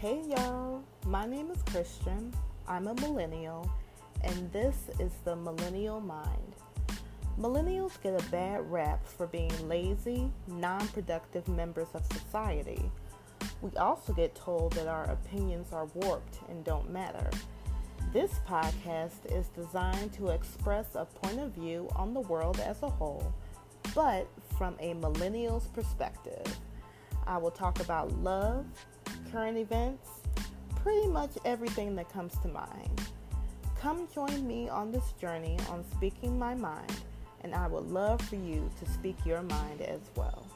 Hey y'all, my name is Christian. I'm a millennial, and this is the Millennial Mind. Millennials get a bad rap for being lazy, non-productive members of society. We also get told that our opinions are warped and don't matter. This podcast is designed to express a point of view on the world as a whole, but from a millennial's perspective. I will talk about love, current events, pretty much everything that comes to mind. Come join me on this journey on speaking my mind, and I would love for you to speak your mind as well.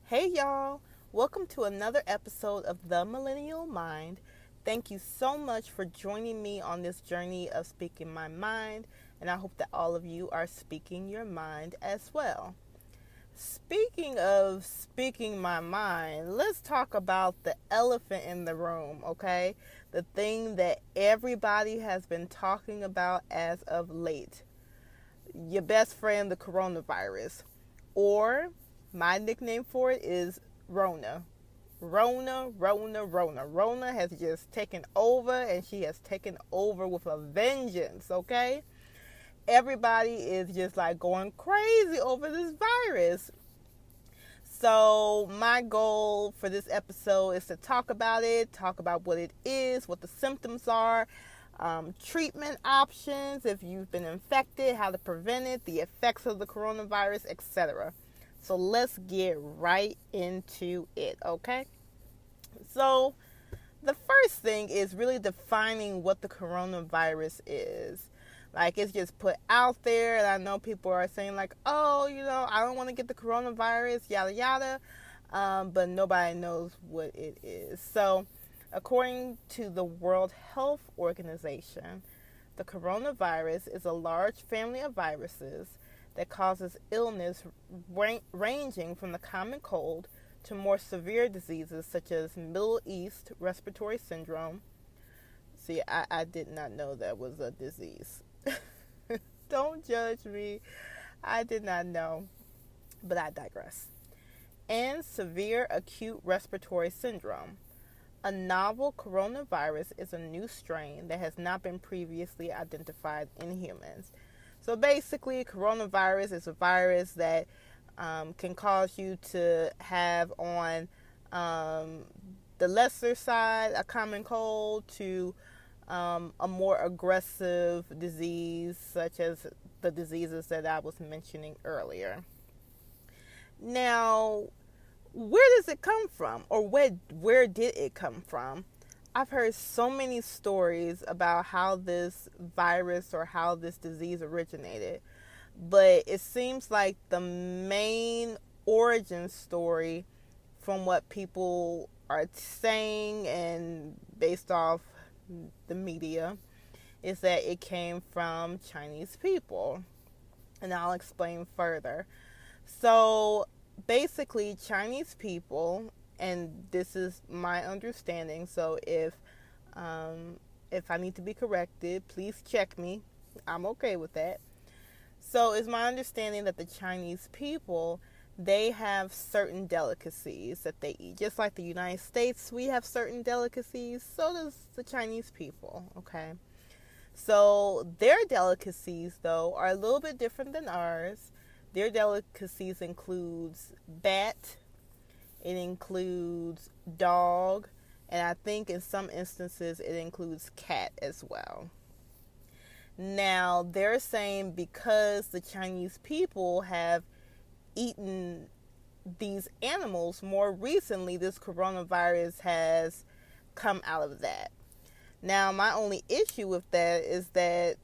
Hey y'all, welcome to another episode of The Millennial Mind. Thank you so much for joining me on this journey of speaking my mind, and I hope that all of you are speaking your mind as well. Speaking of speaking my mind, let's talk about the elephant in the room, okay? The thing that everybody has been talking about as of late. Your best friend, the coronavirus. Or, my nickname for it is Rona. Rona has just taken over, and she has taken over with a vengeance, okay? Everybody is just like going crazy over this virus. So my goal for this episode is to talk about it, talk about what it is, what the symptoms are, treatment options, if you've been infected, how to prevent it, the effects of the coronavirus, etc. So let's get right into it, okay? So the first thing is really defining what the coronavirus is. Like, it's just put out there, and I know people are saying, like, oh, I don't want to get the coronavirus, yada, yada, but nobody knows what it is. So, according to the World Health Organization, the coronavirus is a large family of viruses that causes illness ranging from the common cold to more severe diseases such as Middle East respiratory syndrome. See, I did not know that was a disease. Don't judge me. I did not know, but I digress. And severe acute respiratory syndrome. A novel coronavirus is a new strain that has not been previously identified in humans. So basically, coronavirus is a virus that can cause you to have on the lesser side a common cold to a more aggressive disease, such as the diseases that I was mentioning earlier. Now, where does it come from, or where did it come from? I've heard so many stories about how this virus or how this disease originated, but it seems like the main origin story from what people are saying and based off the media is that it came from Chinese people, and I'll explain further. So basically, Chinese people, and this is my understanding, so if I need to be corrected, please check me. I'm okay with that. So it's my understanding that the Chinese people, they have certain delicacies that they eat. Just like the United States, we have certain delicacies, so does the Chinese people, okay? So their delicacies, though, are a little bit different than ours. Their delicacies includes bat, it includes dog, and I think in some instances it includes cat as well. Now, they're saying because the Chinese people have eaten these animals more recently, this coronavirus has come out of that. Now, my only issue with that is that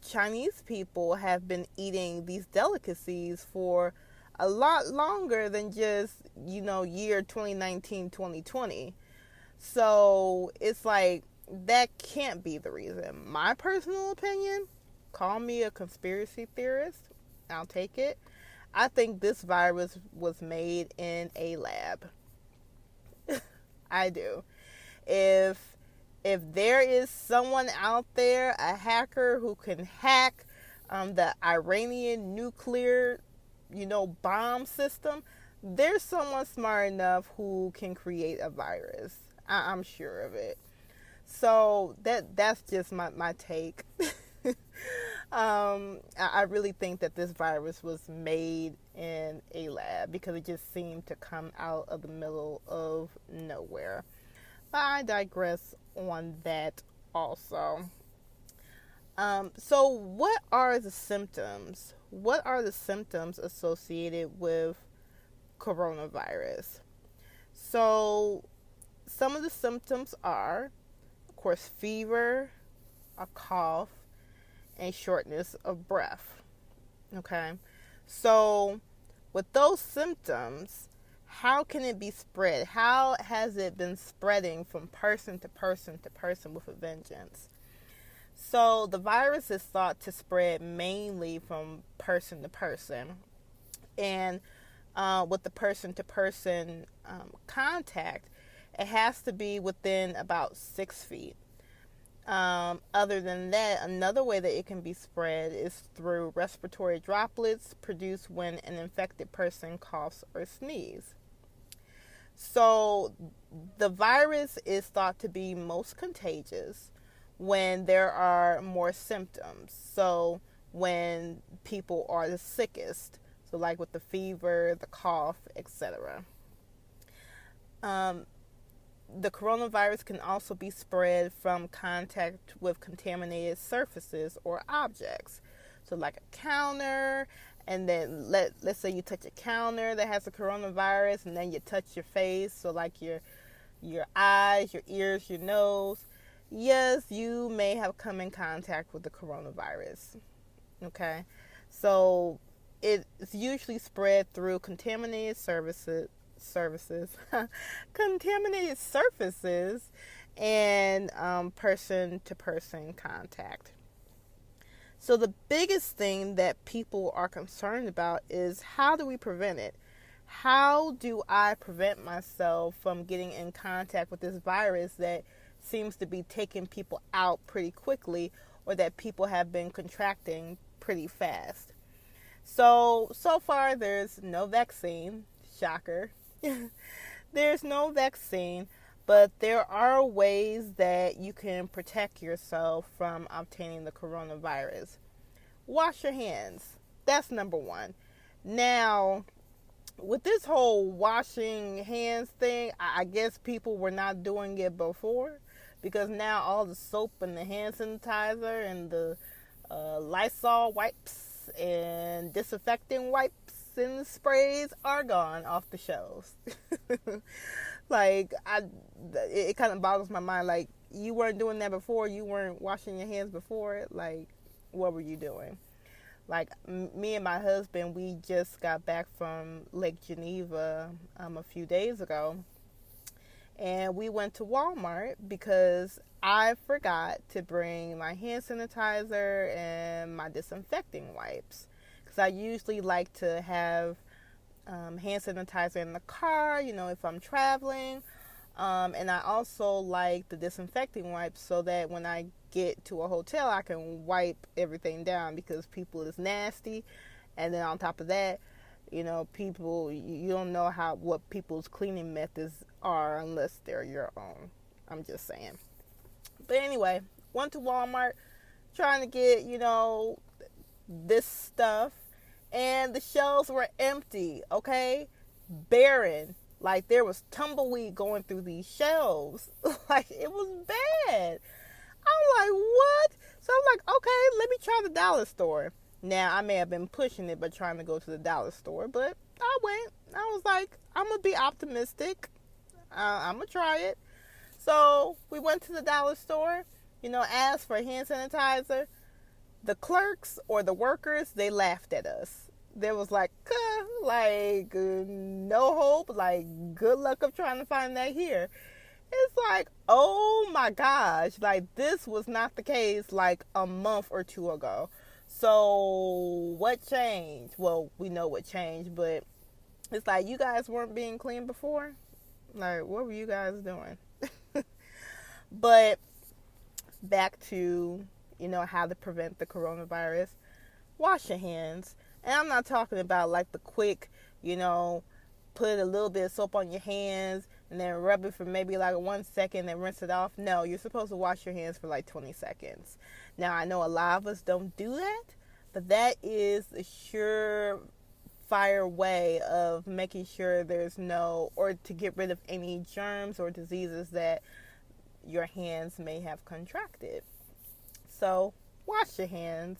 Chinese people have been eating these delicacies for a lot longer than just, year 2019, 2020. So it's like, that can't be the reason. My personal opinion, call me a conspiracy theorist, I'll take it. I think this virus was made in a lab. I do. If there is someone out there, a hacker who can hack the Iranian nuclear bomb system, there's someone smart enough who can create a virus. I'm sure of it. So that's just my take. I really think that this virus was made in a lab because it just seemed to come out of the middle of nowhere. But I digress on that also. So what are the symptoms? What are the symptoms associated with coronavirus? So some of the symptoms are, of course, fever, a cough, and shortness of breath. Okay, so with those symptoms, how can it be spread? How has it been spreading from person to person to person with a vengeance? So the virus is thought to spread mainly from person to person, and with the person to person contact, it has to be within about 6 feet. Other than that, another way that it can be spread is through respiratory droplets produced when an infected person coughs or sneezes. So the virus is thought to be most contagious when there are more symptoms. So when people are the sickest, so like with the fever, the cough, etc. The coronavirus can also be spread from contact with contaminated surfaces or objects. So like a counter, and then let's say you touch a counter that has a coronavirus, and then you touch your face, so like your eyes, your ears, your nose. Yes, you may have come in contact with the coronavirus. Okay? So it's usually spread through contaminated contaminated surfaces and person-to-person contact. So the biggest thing that people are concerned about is, how do we prevent it? How do I prevent myself from getting in contact with this virus that seems to be taking people out pretty quickly, or that people have been contracting pretty fast? So far there's no vaccine. Shocker. There's no vaccine, but there are ways that you can protect yourself from obtaining the coronavirus. Wash your hands. That's number one. Now, with this whole washing hands thing, I guess people were not doing it before, because now all the soap and the hand sanitizer and the Lysol wipes and disinfecting wipes and the sprays are gone off the shelves. Like, it kind of boggles my mind. Like, you weren't doing that before. You weren't washing your hands before. Like, what were you doing? Like, me and my husband, we just got back from Lake Geneva a few days ago. And we went to Walmart because I forgot to bring my hand sanitizer and my disinfecting wipes. Because I usually like to have hand sanitizer in the car, if I'm traveling. And I also like the disinfecting wipes so that when I get to a hotel, I can wipe everything down, because people is nasty. And then on top of that, people, you don't know what people's cleaning methods are unless they're your own. I'm just saying. But anyway, went to Walmart trying to get, this stuff, and the shelves were empty, okay? Barren. Like, there was tumbleweed going through these shelves. Like, it was bad. I'm like, what? So I'm like, okay, let me try the dollar store. Now, I may have been pushing it by trying to go to the dollar store, but I went. I was like, I'm going to be optimistic. I'm going to try it. So we went to the dollar store, asked for hand sanitizer. The clerks or the workers, they laughed at us. There was like no hope, like, good luck of trying to find that here. It's like, oh my gosh, like, this was not the case like a month or two ago. So what changed? Well, we know what changed, but it's like, you guys weren't being clean before? Like, what were you guys doing? But back to, how to prevent the coronavirus. Wash your hands. And I'm not talking about like the quick, you know, put a little bit of soap on your hands and then rub it for maybe like 1 second and rinse it off. No, you're supposed to wash your hands for like 20 seconds. Now, I know a lot of us don't do that, but that is a surefire way of making sure there's no, or to get rid of any germs or diseases that your hands may have contracted. So, wash your hands.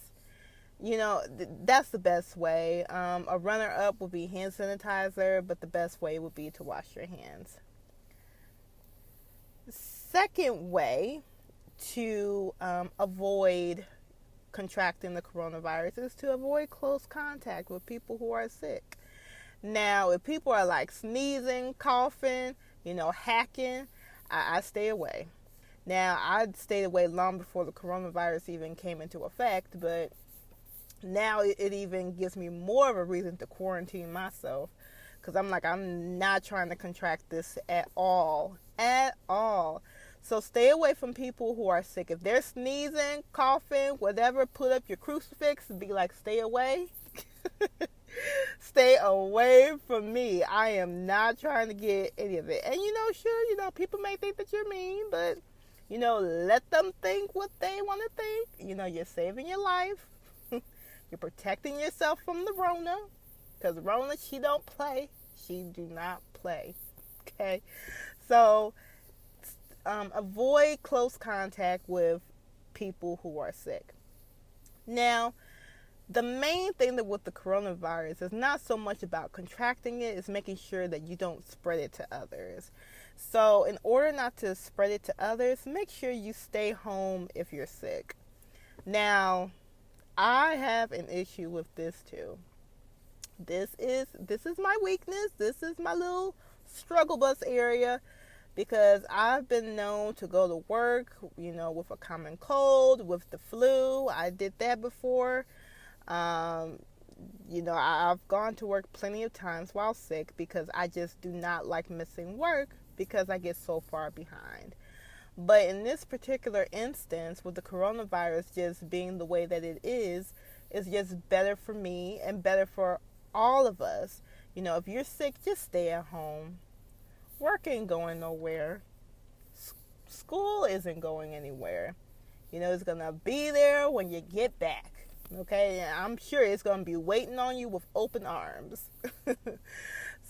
That's the best way. A runner-up would be hand sanitizer, but the best way would be to wash your hands. Second way to avoid contracting the coronavirus is to avoid close contact with people who are sick. Now, if people are like sneezing, coughing, hacking, I stay away. Now, I stayed away long before the coronavirus even came into effect, but now it even gives me more of a reason to quarantine myself, because I'm not trying to contract this at all. So stay away from people who are sick. If they're sneezing, coughing, whatever, put up your crucifix and be like, stay away. Stay away from me. I am not trying to get any of it. And sure, people may think that you're mean, but let them think what they want to think. You're saving your life. You're protecting yourself from the Rona, because Rona, she don't play. She do not play. Okay, so avoid close contact with people who are sick. Now, the main thing that with the coronavirus is not so much about contracting it, it's making sure that you don't spread it to others. So in order not to spread it to others, make sure you stay home if you're sick. Now, I have an issue with this too. This is my weakness. This is my little struggle bus area, because I've been known to go to work, with a common cold, with the flu. I did that before. I've gone to work plenty of times while sick, because I just do not like missing work because I get so far behind. But in this particular instance, with the coronavirus just being the way that it is just better for me and better for all of us. If you're sick, just stay at home. Work ain't going nowhere. School isn't going anywhere. It's going to be there when you get back. Okay? And I'm sure it's going to be waiting on you with open arms.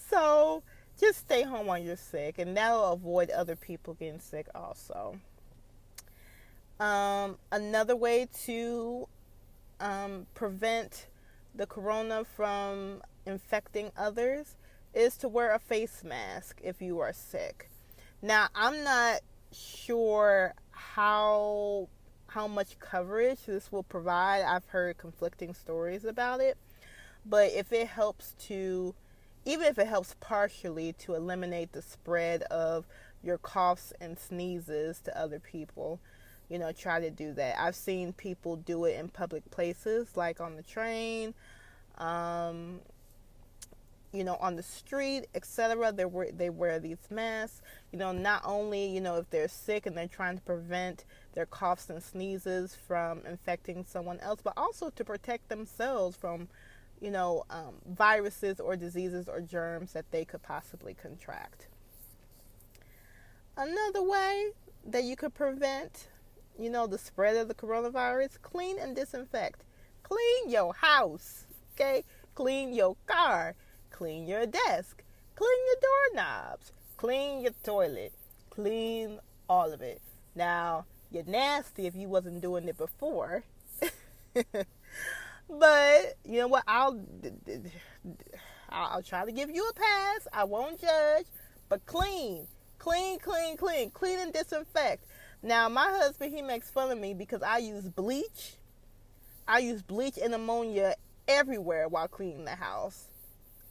So, just stay home when you're sick, and that'll avoid other people getting sick also. Another way to prevent the corona from infecting others is to wear a face mask if you are sick. Now, I'm not sure how much coverage this will provide. I've heard conflicting stories about it, but if it helps to, even if it helps partially to eliminate the spread of your coughs and sneezes to other people, try to do that. I've seen people do it in public places, like on the train, on the street, etc. They wear these masks. Not only, if they're sick and they're trying to prevent their coughs and sneezes from infecting someone else, but also to protect themselves from viruses or diseases or germs that they could possibly contract. Another way that you could prevent, the spread of the coronavirus, clean and disinfect. Clean your house, okay? Clean your car. Clean your desk. Clean your doorknobs. Clean your toilet. Clean all of it. Now, you're nasty if you wasn't doing it before. But you know what? I'll try to give you a pass. I won't judge. But clean and disinfect. Now, my husband, he makes fun of me because I use bleach. I use bleach and ammonia everywhere while cleaning the house.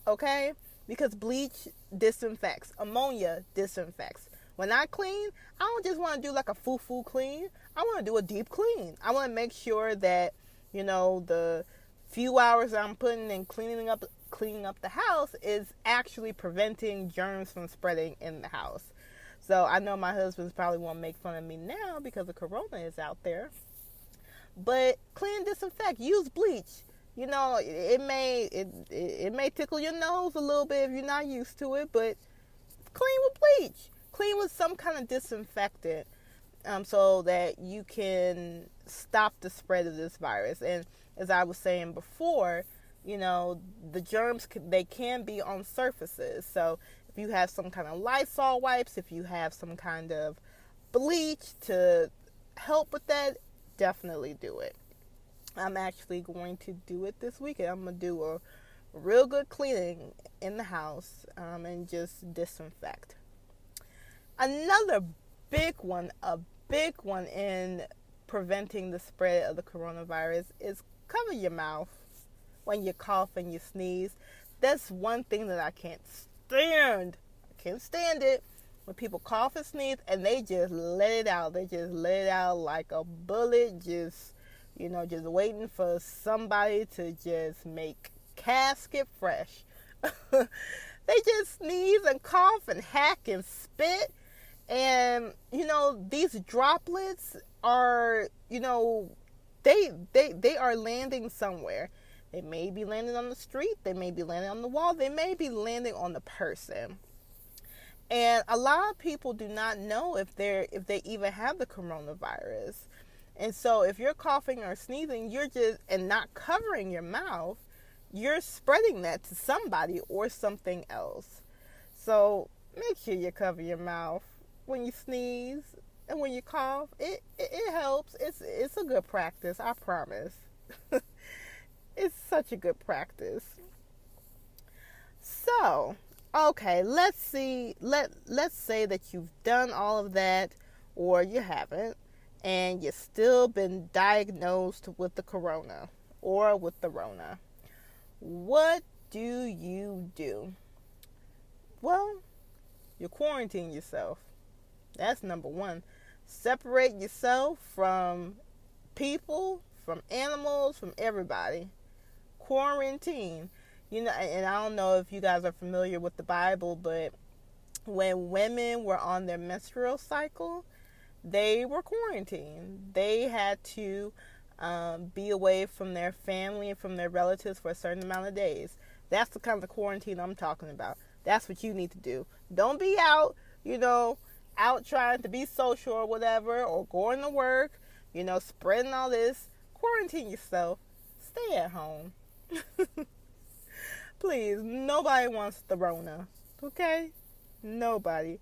Okay? Because bleach disinfects. Ammonia disinfects. When I clean, I don't just want to do like a foo-foo clean. I want to do a deep clean. I want to make sure that the few hours I'm putting in cleaning up the house is actually preventing germs from spreading in the house. So I know my husband's probably won't make fun of me now because the corona is out there. But clean, disinfect, use bleach. It may tickle your nose a little bit if you're not used to it, but clean with bleach. Clean with some kind of disinfectant, so that you can stop the spread of this virus. And as I was saying before, the germs, they can be on surfaces. So if you have some kind of Lysol wipes, if you have some kind of bleach to help with that, definitely do it. I'm actually going to do it this weekend. I'm going to do a real good cleaning in the house, and just disinfect. Another a big one in preventing the spread of the coronavirus is cover your mouth when you cough and you sneeze. That's one thing that I can't stand. I can't stand it when people cough and sneeze and they just let it out. They just let it out like a bullet, just waiting for somebody to just make casket fresh. They just sneeze and cough and hack and spit. And, these droplets are, they are landing somewhere. They may be landing on the street. They may be landing on the wall. They may be landing on the person. And a lot of people do not know if they even have the coronavirus. And so if you're coughing or sneezing, and not covering your mouth, you're spreading that to somebody or something else. So make sure you cover your mouth when you sneeze and when you cough. It helps. It's a good practice, I promise. It's such a good practice. So, okay, let's say that you've done all of that, or you haven't, and you've still been diagnosed with the corona or with the Rona. What do you do? Well, you quarantine yourself. That's number one. Separate yourself from people, from animals, from everybody. Quarantine. And I don't know if you guys are familiar with the Bible, but when women were on their menstrual cycle, they were quarantined. They had to be away from their family and from their relatives for a certain amount of days. That's the kind of quarantine I'm talking about. That's what you need to do. Don't be out, out trying to be social or whatever, or going to work, spreading all this. Quarantine yourself. Stay at home. Please, nobody wants the Rona, okay? Nobody.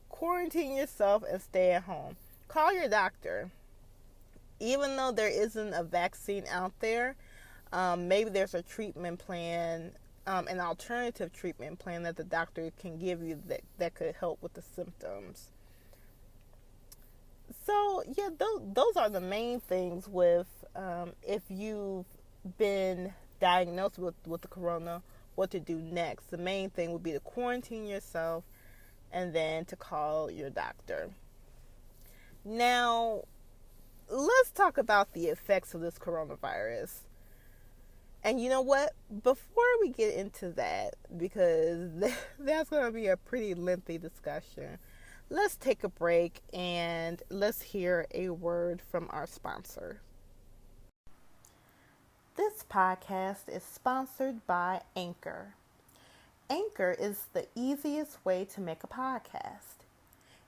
Quarantine yourself and stay at home. Call your doctor. Even though there isn't a vaccine out there, maybe there's a treatment plan, an alternative treatment plan that the doctor can give you that could help with the symptoms. So, yeah, those are the main things with if you've been diagnosed with the corona, what to do next. The main thing would be to quarantine yourself and then to call your doctor. Now, let's talk about the effects of this coronavirus. And you know what? Before we get into that, because that's going to be a pretty lengthy discussion, let's take a break and let's hear a word from our sponsor. This podcast is sponsored by Anchor. Anchor is the easiest way to make a podcast.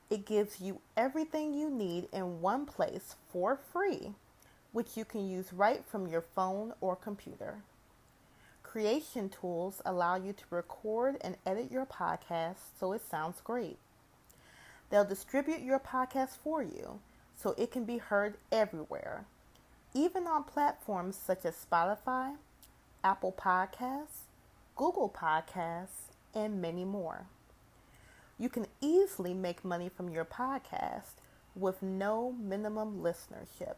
It gives you everything you need in one place for free, which you can use right from your phone or computer. Creation tools allow you to record and edit your podcast so it sounds great. They'll distribute your podcast for you so it can be heard everywhere, even on platforms such as Spotify, Apple Podcasts, Google Podcasts, and many more. You can easily make money from your podcast with no minimum listenership.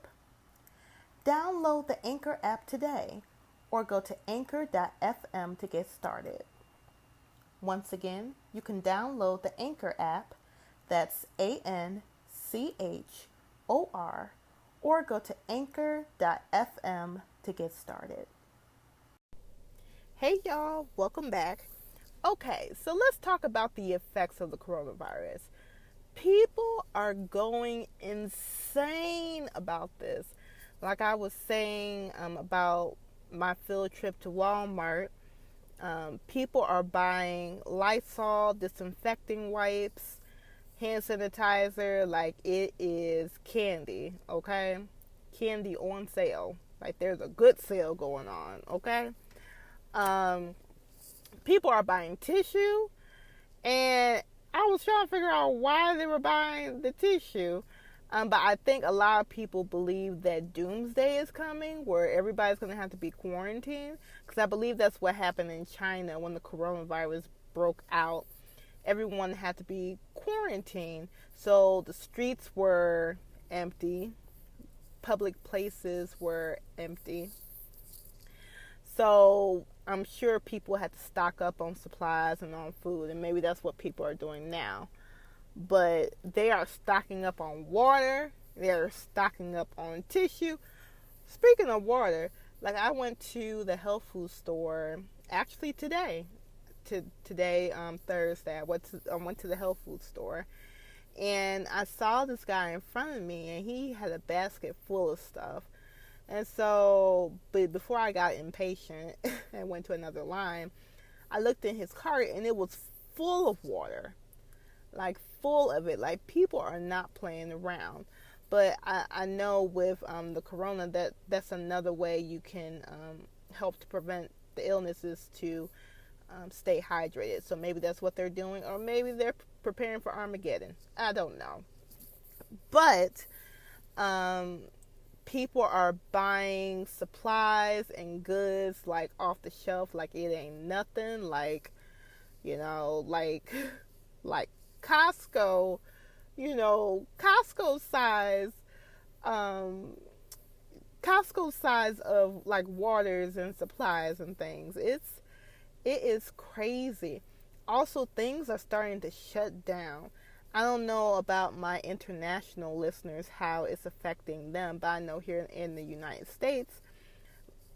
Download the Anchor app today or go to anchor.fm to get started. Once again, you can download the Anchor app, that's ANCHOR, or go to anchor.fm to get started. Hey y'all, welcome back. Okay, so let's talk about the effects of the coronavirus. People are going insane about this. Like I was saying about my field trip to Walmart, people are buying Lysol, disinfecting wipes, hand sanitizer like it is candy, okay? Candy on sale. Like there's a good sale going on, okay? Um, People are buying tissue, and I was trying to figure out why they were buying the tissue. But I think a lot of people believe that doomsday is coming, where everybody's going to have to be quarantined. Because I believe that's what happened in China when the coronavirus broke out. Everyone had to be quarantined. So the streets were empty. Public places were empty. So I'm sure people had to stock up on supplies and on food. And maybe that's what people are doing now. But they are stocking up on water. They're stocking up on tissue. Speaking of water, like I went to the health food store actually today. Today, Thursday, I went to the health food store, and I saw this guy in front of me, and he had a basket full of stuff. And so, but before I got impatient and went to another line, I looked in his cart, and it was full of water. Like full of it. Like people are not playing around. But I know with the corona that's another way you can help to prevent the illnesses, to stay hydrated. So maybe that's what they're doing, or maybe they're preparing for Armageddon. I don't know. But people are buying supplies and goods like off the shelf, like it ain't nothing. Like, like Costco, Costco size of like waters and supplies and things. It is crazy. Also, things are starting to shut down. I don't know about my international listeners, how it's affecting them, but I know here in the United States,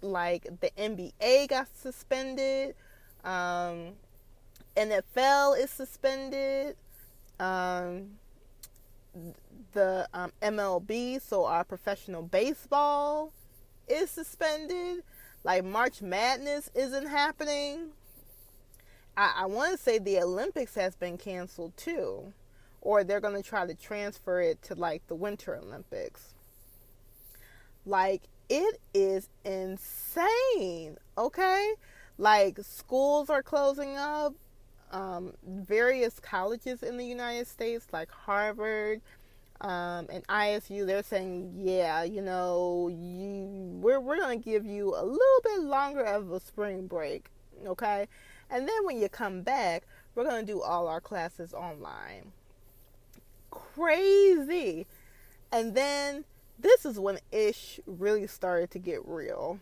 like the NBA got suspended, NFL is suspended, the MLB, so our professional baseball, is suspended. Like March Madness isn't happening. I want to say the Olympics has been canceled too, or they're going to try to transfer it to like the Winter Olympics. Like it is insane, okay? Like schools are closing up. Various colleges in the United States, like Harvard and ISU, they're saying, yeah, we're going to give you a little bit longer of a spring break, okay? And then when you come back, we're going to do all our classes online. Crazy. And then this is when ish really started to get real.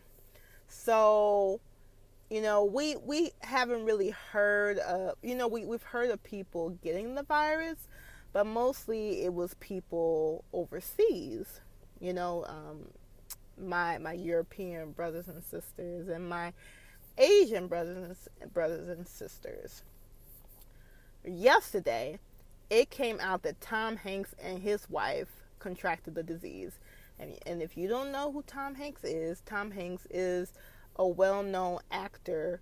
So we haven't really heard of, we've heard of people getting the virus, but mostly it was people overseas, my European brothers and sisters and my Asian brothers and sisters. Yesterday, it came out that Tom Hanks and his wife contracted the disease. And if you don't know who Tom Hanks is a well-known actor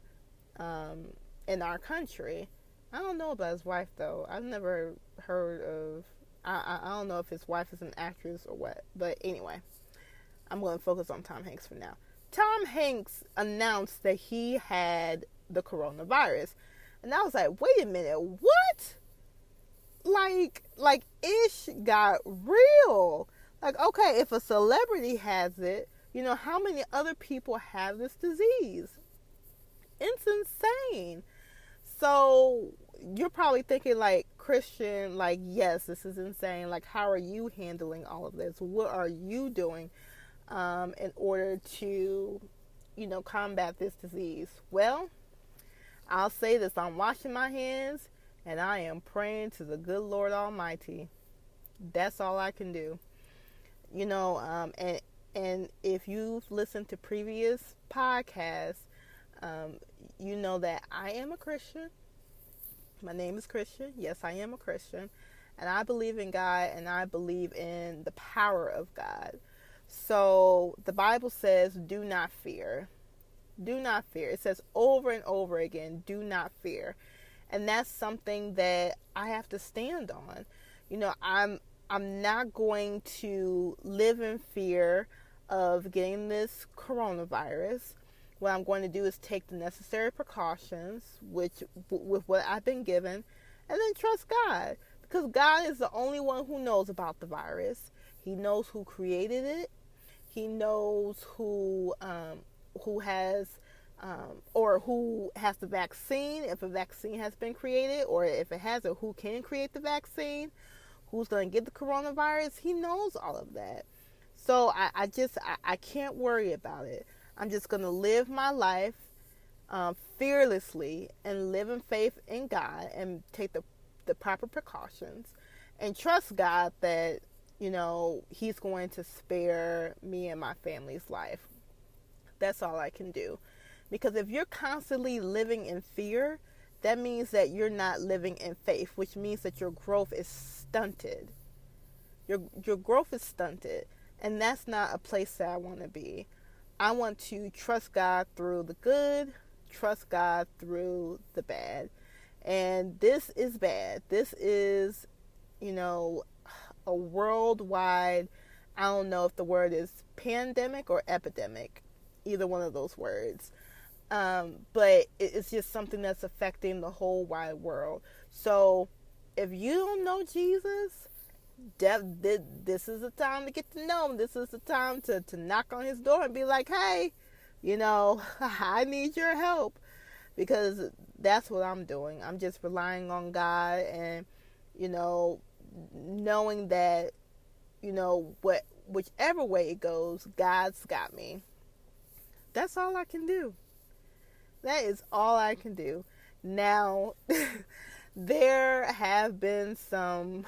in our country. I don't know about his wife, though. I've never heard of... I don't know if his wife is an actress or what. But anyway, I'm going to focus on Tom Hanks for now. Tom Hanks announced that he had the coronavirus. And I was like, wait a minute, what? Like ish got real. Like, okay, if a celebrity has it, how many other people have this disease? It's insane. So you're probably thinking like, Christian, like, yes, this is insane. Like, how are you handling all of this? What are you doing in order to, combat this disease? Well, I'll say this. I'm washing my hands and I am praying to the good Lord Almighty. That's all I can do. And if you've listened to previous podcasts, you know that I am a Christian. My name is Christian. Yes, I am a Christian. And I believe in God, and I believe in the power of God. So the Bible says, do not fear. Do not fear. It says over and over again, do not fear. And that's something that I have to stand on. I'm not going to live in fear of getting this coronavirus. What I'm going to do is take the necessary precautions, which with what I've been given, and then trust God, because God is the only one who knows about the virus. He knows who created it. He knows who has or who has the vaccine, if a vaccine has been created, or if it hasn't, who can create the vaccine, who's going to get the coronavirus. He knows all of that. So I can't worry about it. I'm just going to live my life fearlessly and live in faith in God and take the proper precautions and trust God that, He's going to spare me and my family's life. That's all I can do. Because if you're constantly living in fear, that means that you're not living in faith, which means that your growth is stunted. Your growth is stunted. And that's not a place that I want to be. I want to trust God through the good, trust God through the bad. And this is bad. This is, a worldwide, I don't know if the word is pandemic or epidemic, either one of those words. But it's just something that's affecting the whole wide world. So if you don't know Jesus, this is the time to get to know him. This is the time to knock on his door and be like, hey, I need your help. Because that's what I'm doing. I'm just relying on God and, knowing that, whichever way it goes, God's got me. That's all I can do. That is all I can do. Now, there have been some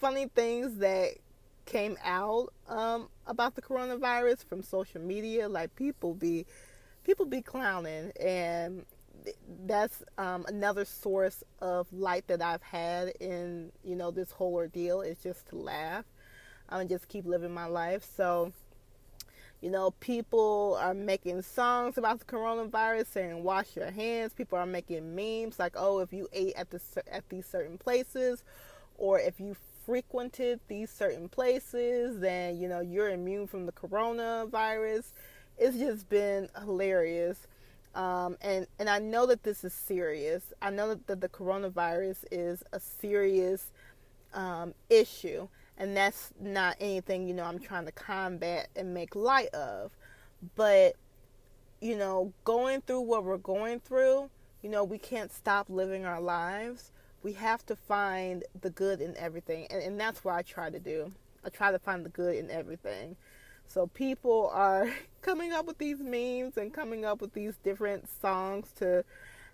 funny things that came out about the coronavirus from social media. Like people be clowning, and that's another source of light that I've had in this whole ordeal, is just to laugh and just keep living my life. So people are making songs about the coronavirus saying wash your hands. People are making memes like, oh, if you ate at these certain places, or if you frequented these certain places, then you're immune from the coronavirus. It's just been hilarious. And I know that this is serious. I know that the coronavirus is a serious issue. And that's not anything, I'm trying to combat and make light of. But, going through what we're going through, we can't stop living our lives. We have to find the good in everything. And that's what I try to do. I try to find the good in everything. So people are coming up with these memes and coming up with these different songs to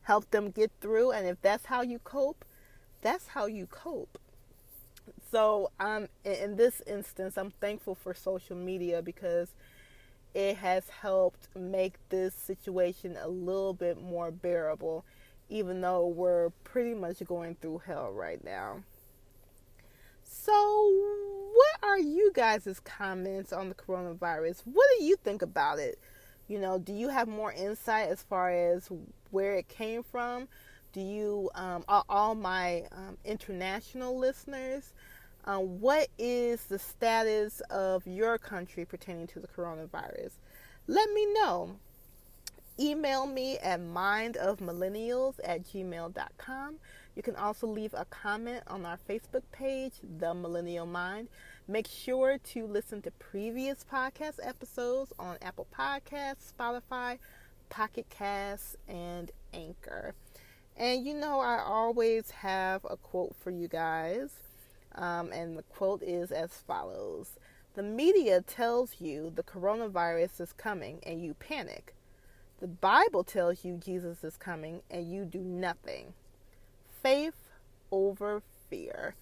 help them get through. And if that's how you cope, that's how you cope. So in this instance, I'm thankful for social media because it has helped make this situation a little bit more bearable, even though we're pretty much going through hell right now. So what are you guys' comments on the coronavirus? What do you think about it? Do you have more insight as far as where it came from? Do you, all my international listeners, what is the status of your country pertaining to the coronavirus? Let me know. Email me at mindofmillennials@gmail.com. You can also leave a comment on our Facebook page, The Millennial Mind. Make sure to listen to previous podcast episodes on Apple Podcasts, Spotify, Pocket Casts, and Anchor. And I always have a quote for you guys. And the quote is as follows. The media tells you the coronavirus is coming and you panic. The Bible tells you Jesus is coming and you do nothing. Faith over fear.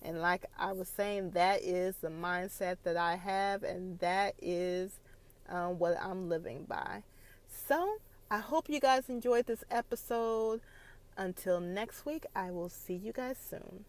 And like I was saying, that is the mindset that I have, and that is what I'm living by. So I hope you guys enjoyed this episode. Until next week, I will see you guys soon.